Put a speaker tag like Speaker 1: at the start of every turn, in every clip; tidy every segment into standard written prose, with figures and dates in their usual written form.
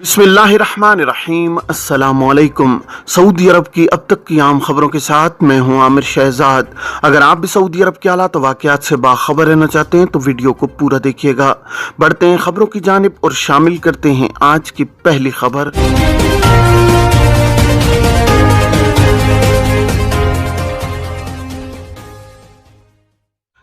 Speaker 1: बिस्मिल्लाहिर्रहमानिर्रहीम। अस्सलामुअलैकुम। सऊदी अरब की अब तक की आम खबरों के साथ मैं हूं आमिर शहजाद। अगर आप भी सऊदी अरब के हालात वाक़यात से बाखबर रहना चाहते हैं तो वीडियो को पूरा देखिएगा। बढ़ते हैं खबरों की जानिब और शामिल करते हैं आज की पहली खबर।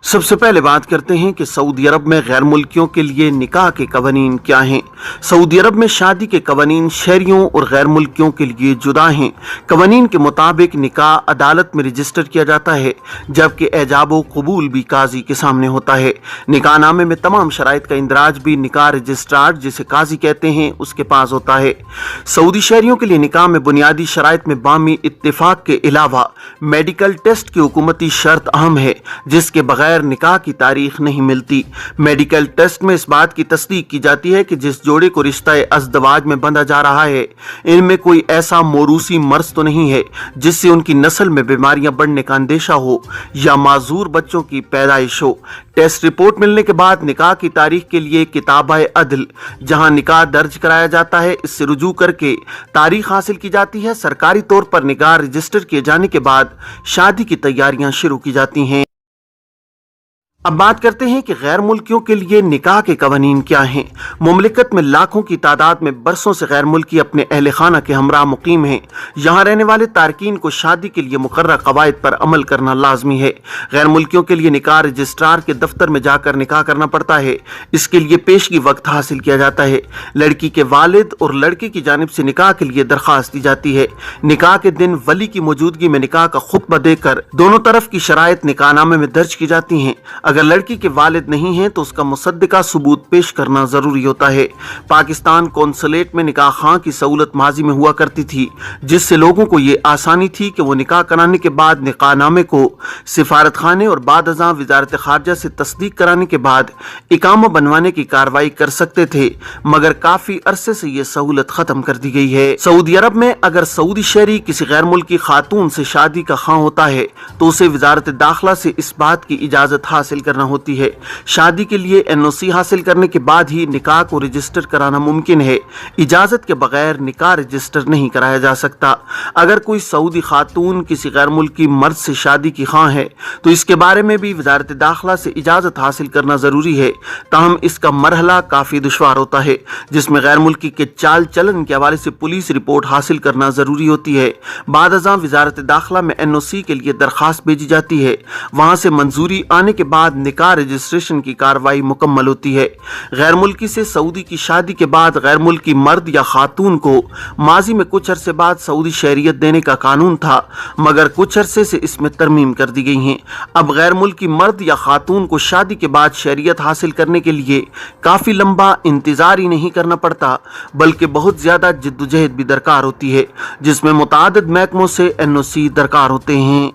Speaker 1: सबसे पहले बात करते हैं कि सऊदी अरब में गैर मुल्कियों के लिए निकाह के कवानीन क्या हैं। सऊदी अरब में शादी के कवानीन शहरियों और गैर मुल्कियों के लिए जुदा हैं। कवानीन के मुताबिक निकाह अदालत में रजिस्टर किया जाता है, जबकि एजाब व कबूल भी काजी के सामने होता है। निकाह नामे में तमाम शराइत का इंदराज भी निकाह रजिस्ट्रार, जिसे काजी कहते हैं, उसके पास होता है। सऊदी शहरियों के लिए निकाह में बुनियादी शराइत में बामी इत्तेफाक के अलावा मेडिकल टेस्ट की हुकूमती शर्त अहम है, जिसके बगैर निकाह की तारीख नहीं मिलती। मेडिकल टेस्ट में इस बात की तस्दीक की जाती है कि जिस जोड़े को रिश्ता अज़दवाज में बंधा जा रहा है, इनमें कोई ऐसा मोरूसी मर्ज तो नहीं है जिससे उनकी नस्ल में बीमारियां बढ़ने का अंदेशा हो या माजूर बच्चों की पैदाइश हो। टेस्ट रिपोर्ट मिलने के बाद निकाह की तारीख के लिए किताब-ए अदल, जहां निकाह दर्ज कराया जाता है, इससे रुजू करके तारीख हासिल की जाती है। सरकारी तौर पर निकाह रजिस्टर किए जाने के बाद शादी की तैयारियां शुरू की जाती हैं। अब बात करते हैं कि गैर मुल्कियों के लिए निकाह के कवानीन क्या हैं। मुमलिकत में लाखों की तादाद में बरसों से गैर मुल्की अपने अहले खाना के हमरा मुकीम हैं। यहाँ रहने वाले तारकीन को शादी के लिए मुकर्रर कवायद पर अमल करना लाजमी है। गैर मुल्कियों के लिए निकाह रजिस्ट्रार के दफ्तर में जाकर निकाह करना पड़ता है। इसके लिए पेशगी वक्त हासिल किया जाता है। लड़की के वालिद और लड़के की जानिब से निकाह के लिए दरख्वास्त दी जाती है। निकाह के दिन वली की मौजूदगी में निकाह का खुतबा देकर दोनों तरफ की शराइत निकाहनामे में दर्ज की जाती हैं। अगर लड़की के वालिद नहीं है तो उसका मुसद्दिका सबूत पेश करना जरूरी होता है। पाकिस्तान कौंसलेट में निकाह खां की सहूलत माजी में हुआ करती थी, जिससे लोगों को ये आसानी थी कि वो निकाह कराने के बाद निकाहनामे को सिफारत खाने और बाद अज़ां वजारत खारजा से तस्दीक कराने के बाद इकामा बनवाने की कार्रवाई कर सकते थे, मगर काफी अरसे से ये सहूलत खत्म कर दी गई है। सऊदी अरब में अगर सऊदी शहरी किसी गैर मुल्की खातून से शादी का खां होता है तो उसे वजारत दाखिला से इस बात की इजाजत हासिल करना होती है। शादी के लिए एनओसी हासिल करने के बाद ही निकाह को रजिस्टर कराना मुमकिन है। इजाजत के बगैर निकाह रजिस्टर नहीं कराया जा सकता। अगर कोई सऊदी खातून किसी गैर मुल्की मर्द से शादी की खां है तो इसके बारे में भी वजारत दाखिला से इजाजत हासिल करना जरूरी है। ताहम इसका मरहला काफी दुश्वार होता है, जिसमें गैर मुल्की के चाल चलन के हवाले से पुलिस रिपोर्ट हासिल करना जरूरी होती है। बाद अज़ां वजारत दाखिला में एनओसी के लिए दरखास्त भेजी जाती है। वहां से मंजूरी आने के बाद निकाह रजिस्ट्रेशन की कार्रवाई मुकम्मल होती है। गैर मुल्की से सऊदी की शादी के बाद गैर मुल्की मर्द या खातून को माजी में कुछ अरसे बाद सऊदी शहरियत देने का कानून था, मगर कुछ अरसे से इसमें तरमीम कर दी गई हैं। अब गैर मुल्की मर्द या खातून को शादी के बाद शहरियत हासिल करने के लिए काफी लंबा इंतजार ही नहीं करना पड़ता, बल्कि बहुत ज्यादा जिद्दोजहद भी दरकार होती है, जिसमें मुतादिद महकमों से एनओसी दरकार होते हैं।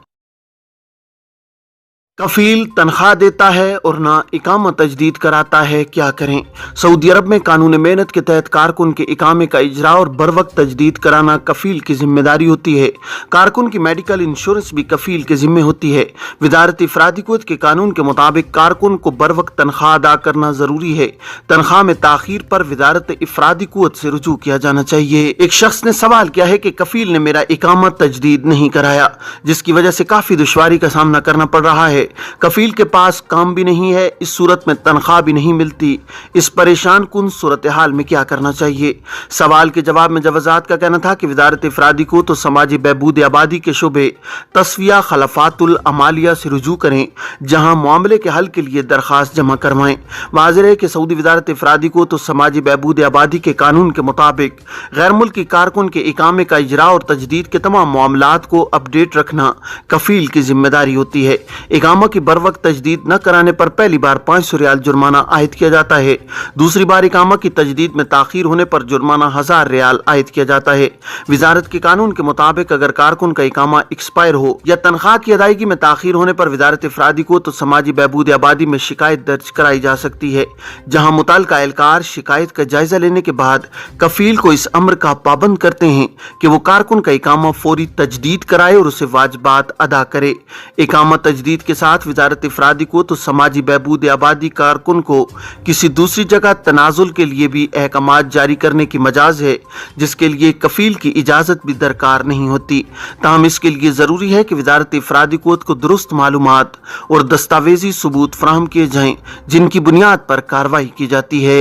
Speaker 1: कफील तनख्वाह देता है और ना इकामा तजदीद कराता है, क्या करें। सऊदी अरब में कानून मेहनत के तहत कारकुन के इकामे का इजरा और बर वक्त तजदीद कराना कफील की जिम्मेदारी होती है। कारकुन की मेडिकल इंश्योरेंस भी कफील के जिम्मे होती है। वजारत इफरादी कुव्वत के कानून के मुताबिक कारकुन को बर वक्त तनख्वाह अदा करना जरूरी है। तनख्वाह में ताखीर पर वजारत इफरादी कुव्वत से रुजू किया जाना चाहिए। एक शख्स ने सवाल किया है कि कफील ने मेरा इकामा तजदीद नहीं कराया, जिसकी वजह से काफी दुश्वारी का सामना करना पड़ रहा है। कफील के पास काम भी नहीं है, इस सूरत में तनख्वाह भी नहीं मिलती। इस परेशान कुन सूरत हाल में क्या करना चाहिए। सवाल के जवाब में जवाजात का कहना था कि वजारत इफरादी को तो समाजी बहबूद आबादी के शुबे तस्विया खलफातुल अमालिया से रुजू करें, जहां मामले के हल के लिए दरखास्त जमा करवाएं। वाज़ेह है कि सऊदी वजारत इफरादी को तो समाजी बहबूद आबादी के कानून के मुताबिक गैर मुल्की कारकुन के इकामे का इजरा और तजदीद के तमाम मामलात को अपडेट रखना कफील की जिम्मेदारी होती है। इकामा की बर वक्त तजदीद न कराने पर पहली बार 500 रियाल जुर्माना आयद किया जाता है। दूसरी बार इकामा की तजदीद में ताखीर होने पर जुर्माना 1000 रियाल आयद किया जाता है। वजारत के कानून के मुताबिक अगर कारकुन का इकामा एक्सपायर हो या तनख्वाह की अदायगी में ताखीर होने पर वजारत इफरादी को तो समाजी बहबूद आबादी में शिकायत दर्ज कराई जा सकती है, जहां मुतल्लिका एहलकार शिकायत का जायजा लेने के बाद कफील को इस अम्र का पाबंद करते हैं कि वो कारकुन का इकामा फौरी तजदीद कराए और उसे वाजिबात अदा करे। इकामा तजदीद के साथ साथ वजारत अफरादी को तो समाजी बहबूद आबादी कारकुन को किसी दूसरी जगह तनाजुल के लिए भी अहकामात जारी करने की मजाज है, जिसके लिए कफील की इजाज़त भी दरकार नहीं होती। ताहम इसके लिए ज़रूरी है कि वजारत अफरादी को दुरुस्त मालूमात और दस्तावेजी सबूत फराहम किए जाएं, जिनकी बुनियाद पर कार्रवाई की जाती है।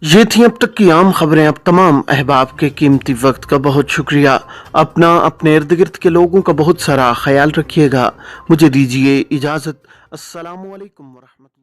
Speaker 1: ये थी अब तक की आम खबरें। अब तमाम अहबाब के कीमती वक्त का बहुत शुक्रिया। अपना अपने इर्द गिर्द के लोगों का बहुत सारा ख्याल रखिएगा। मुझे दीजिए इजाज़त। अस्सलामु अलैकुम व रहमतुल्लाह।